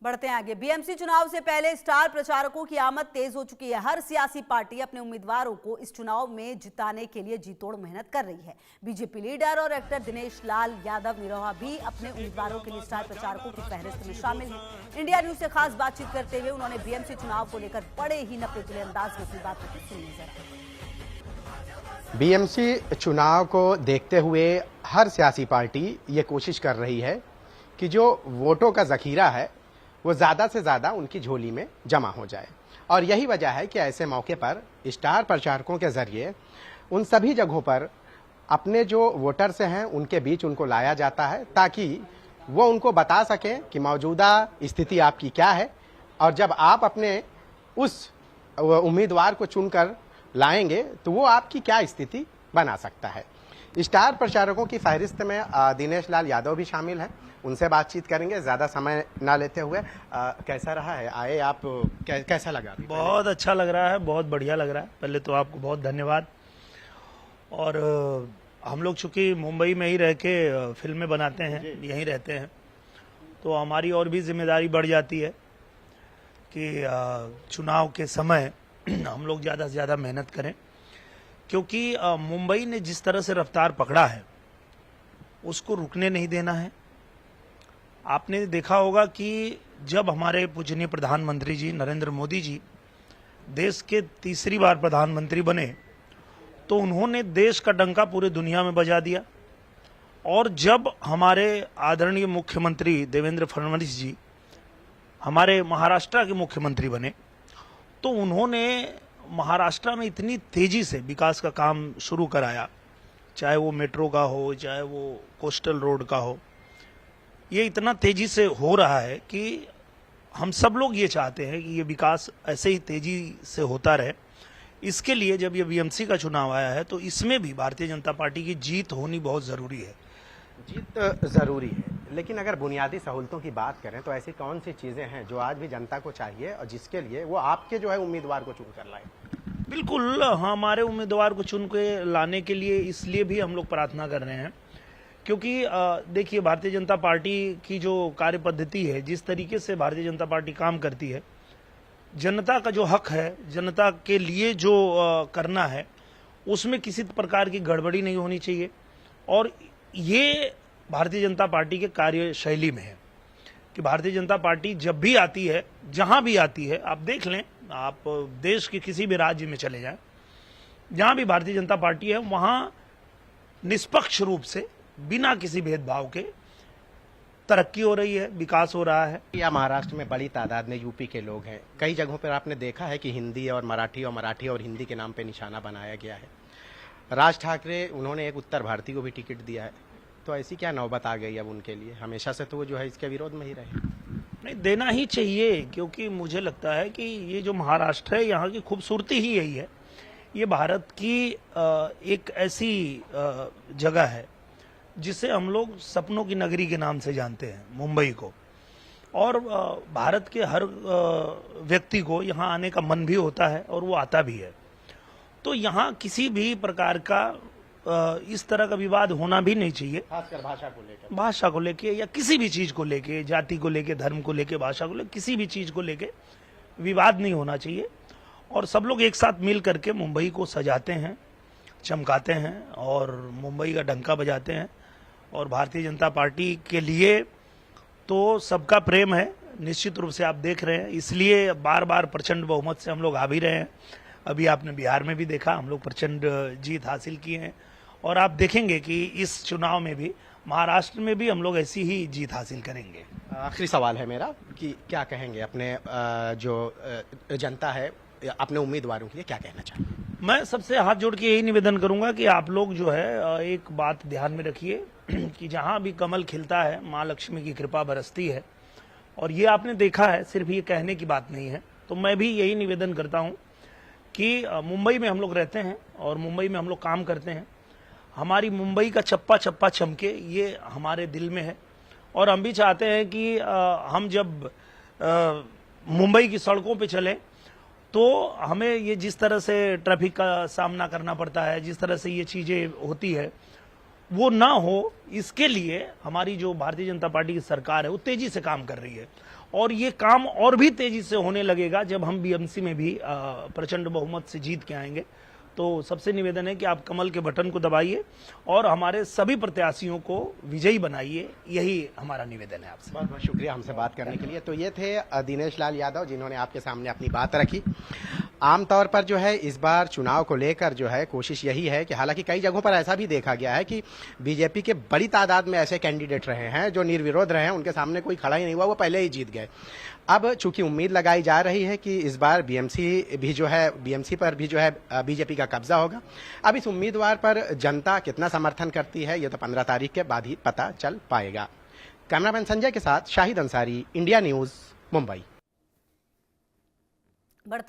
बढ़ते हैं आगे। बीएमसी चुनाव से पहले स्टार प्रचारकों की आमद तेज हो चुकी है। हर सियासी पार्टी अपने उम्मीदवारों को इस चुनाव में जिताने के लिए जी तोड़ मेहनत कर रही है। बीजेपी लीडर और एक्टर दिनेश लाल यादव निरोहा भी अपने उम्मीदवारों के लिए स्टार प्रचारकों की फहरिस्त में शामिल हैं। इंडिया न्यूज से खास बातचीत करते हुए उन्होंने बीएमसी चुनाव को लेकर बड़े ही नपे अंदाज में अपनी बात रखी। सुनिए जरा। बीएमसी चुनाव को देखते हुए हर सियासी पार्टी ये कोशिश कर रही है कि जो वोटों का जखीरा है वो ज़्यादा से ज़्यादा उनकी झोली में जमा हो जाए, और यही वजह है कि ऐसे मौके पर स्टार प्रचारकों के जरिए उन सभी जगहों पर अपने जो वोटर्स हैं उनके बीच उनको लाया जाता है, ताकि वो उनको बता सकें कि मौजूदा स्थिति आपकी क्या है, और जब आप अपने उस उम्मीदवार को चुनकर लाएंगे तो वो आपकी क्या स्थिति बना सकता है। स्टार प्रचारकों की फहरिस्त में दिनेश लाल यादव भी शामिल हैं। उनसे बातचीत करेंगे ज़्यादा समय ना लेते हुए। कैसा रहा है, आए आप, कैसा लगा? बहुत अच्छा लग रहा है, बहुत बढ़िया लग रहा है। पहले तो आपको बहुत धन्यवाद। और हम लोग चूंकि मुंबई में ही रह के फिल्में बनाते हैं, यहीं रहते हैं, तो हमारी और भी जिम्मेदारी बढ़ जाती है कि चुनाव के समय हम लोग ज़्यादा से ज़्यादा मेहनत करें, क्योंकि मुंबई ने जिस तरह से रफ्तार पकड़ा है उसको रुकने नहीं देना है। आपने देखा होगा कि जब हमारे पूजनीय प्रधानमंत्री जी नरेंद्र मोदी जी देश के तीसरी बार प्रधानमंत्री बने तो उन्होंने देश का डंका पूरे दुनिया में बजा दिया। और जब हमारे आदरणीय मुख्यमंत्री देवेंद्र फडणवीस जी हमारे महाराष्ट्र के मुख्यमंत्री बने तो उन्होंने महाराष्ट्र में इतनी तेजी से विकास का काम शुरू कराया, चाहे वो मेट्रो का हो, चाहे वो कोस्टल रोड का हो। ये इतना तेजी से हो रहा है कि हम सब लोग ये चाहते हैं कि ये विकास ऐसे ही तेजी से होता रहे। इसके लिए जब ये बीएमसी का चुनाव आया है तो इसमें भी भारतीय जनता पार्टी की जीत होनी बहुत ज़रूरी है। जीत ज़रूरी है, लेकिन अगर बुनियादी सहूलतों की बात करें तो ऐसी कौन सी चीज़ें हैं जो आज भी जनता को चाहिए और जिसके लिए वो आपके जो है उम्मीदवार को चुन कर लाए? बिल्कुल, हमारे उम्मीदवार को चुन के लाने के लिए इसलिए भी हम लोग प्रार्थना कर रहे हैं, क्योंकि देखिए भारतीय जनता पार्टी की जो कार्य पद्धति है, जिस तरीके से भारतीय जनता पार्टी काम करती है, जनता का जो हक है, जनता के लिए जो करना है, उसमें किसी प्रकार की गड़बड़ी नहीं होनी चाहिए। और ये भारतीय जनता पार्टी के कार्यशैली में है कि भारतीय जनता पार्टी जब भी आती है, जहां भी आती है, आप देख लें, आप देश के किसी भी राज्य में चले जाएं, जहां भी भारतीय जनता पार्टी है वहां निष्पक्ष रूप से बिना किसी भेदभाव के तरक्की हो रही है, विकास हो रहा है। या महाराष्ट्र में बड़ी तादाद में यूपी के लोग हैं। कई जगहों पर आपने देखा है कि हिंदी और मराठी और हिंदी के नाम पे निशाना बनाया गया है। राज ठाकरे उन्होंने एक उत्तर भारतीय को भी टिकट दिया है, तो ऐसी क्या नौबत आ गई अब उनके लिए? हमेशा से तो वो जो है इसके विरोध में ही रहे। नहीं, देना ही चाहिए, क्योंकि मुझे लगता है कि ये जो महाराष्ट्र है यहाँ की खूबसूरती ही यही है। ये भारत की एक ऐसी जगह है जिसे हम लोग सपनों की नगरी के नाम से जानते हैं, मुंबई को। और भारत के हर व्यक्ति को यहाँ आने का मन भी होता है और वो आता भी है। तो यहाँ किसी भी प्रकार का इस तरह का विवाद होना भी नहीं चाहिए, खासकर भाषा को लेके या किसी भी चीज को लेके, जाति को लेके, धर्म को लेके, भाषा को लेके, किसी भी चीज को लेके विवाद नहीं होना चाहिए। और सब लोग एक साथ मिल करके मुंबई को सजाते हैं, चमकाते हैं और मुंबई का डंका बजाते हैं। और भारतीय जनता पार्टी के लिए तो सबका प्रेम है, निश्चित रूप से आप देख रहे हैं, इसलिए बार बार प्रचंड बहुमत से हम लोग आ भी रहे हैं। अभी आपने बिहार में भी देखा, हम लोग प्रचंड जीत हासिल किए हैं, और आप देखेंगे कि इस चुनाव में भी, महाराष्ट्र में भी हम लोग ऐसी ही जीत हासिल करेंगे। आखिरी सवाल है मेरा कि क्या कहेंगे अपने जो जनता है, अपने उम्मीदवारों के लिए क्या कहना चाहिए? मैं सबसे हाथ जोड़ के यही निवेदन करूंगा कि आप लोग जो है एक बात ध्यान में रखिए कि जहां भी कमल खिलता है माँ लक्ष्मी की कृपा बरसती है। और ये आपने देखा है, सिर्फ ये कहने की बात नहीं है। तो मैं भी यही निवेदन करता हूं कि मुंबई में हम लोग रहते हैं और मुंबई में हम लोग काम करते हैं। हमारी मुंबई का चप्पा चप्पा चमके, ये हमारे दिल में है। और हम भी चाहते हैं कि हम जब मुंबई की सड़कों पे चलें तो हमें ये जिस तरह से ट्रैफिक का सामना करना पड़ता है, जिस तरह से ये चीज़ें होती है, वो ना हो, इसके लिए हमारी जो भारतीय जनता पार्टी की सरकार है वो तेजी से काम कर रही है। और ये काम और भी तेजी से होने लगेगा जब हम बीएमसी में भी प्रचंड बहुमत से जीत के आएंगे। तो सबसे निवेदन है कि आप कमल के बटन को दबाइए और हमारे सभी प्रत्याशियों को विजयी बनाइए, यही हमारा निवेदन है आपसे। बहुत बहुत शुक्रिया हमसे बात करने के लिए। तो ये थे दिनेश लाल यादव, जिन्होंने आपके सामने अपनी बात रखी। आमतौर पर जो है इस बार चुनाव को लेकर जो है कोशिश यही है कि हालांकि कई जगहों पर ऐसा भी देखा गया है कि बीजेपी के बड़ी तादाद में ऐसे कैंडिडेट रहे हैं जो निर्विरोध रहे हैं, उनके सामने कोई खड़ा ही नहीं हुआ, वो पहले ही जीत गए। अब चूंकि उम्मीद लगाई जा रही है कि इस बार बीएमसी पर भी जो है बीजेपी का कब्जा होगा। अब इस उम्मीदवार पर जनता कितना समर्थन करती है ये तो 15 तारीख के बाद ही पता चल पाएगा। कैमरामैन संजय के साथ शाहिद अंसारी, इंडिया न्यूज, मुंबई।